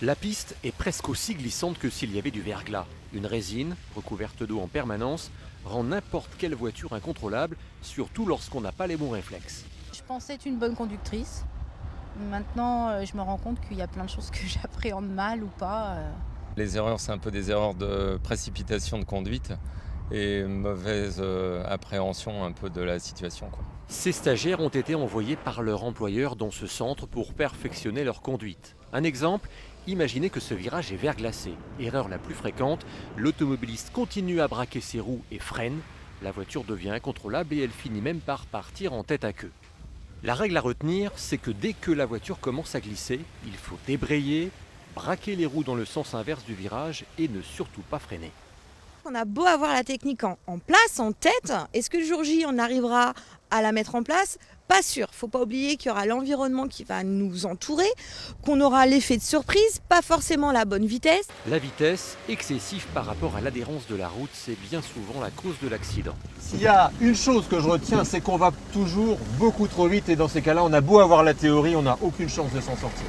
La piste est presque aussi glissante que s'il y avait du verglas. Une résine, recouverte d'eau en permanence, rend n'importe quelle voiture incontrôlable, surtout lorsqu'on n'a pas les bons réflexes. Je pensais être une bonne conductrice. Maintenant, je me rends compte qu'il y a plein de choses que j'appréhende mal ou pas. Les erreurs, c'est un peu des erreurs de précipitation de conduite et mauvaise appréhension un peu de la situation, quoi. Ces stagiaires ont été envoyés par leur employeur dans ce centre pour perfectionner leur conduite. Un exemple, imaginez que ce virage est verglacé. Erreur la plus fréquente, l'automobiliste continue à braquer ses roues et freine. La voiture devient incontrôlable et elle finit même par partir en tête à queue. La règle à retenir, c'est que dès que la voiture commence à glisser, il faut débrayer, braquer les roues dans le sens inverse du virage et ne surtout pas freiner. On a beau avoir la technique en place, en tête, est-ce que le jour J, on arrivera à la mettre en place? Pas sûr. Faut pas oublier qu'il y aura l'environnement qui va nous entourer, qu'on aura l'effet de surprise, pas forcément la bonne vitesse. La vitesse, excessive par rapport à l'adhérence de la route, c'est bien souvent la cause de l'accident. S'il y a une chose que je retiens, c'est qu'on va toujours beaucoup trop vite et dans ces cas-là, on a beau avoir la théorie, on n'a aucune chance de s'en sortir.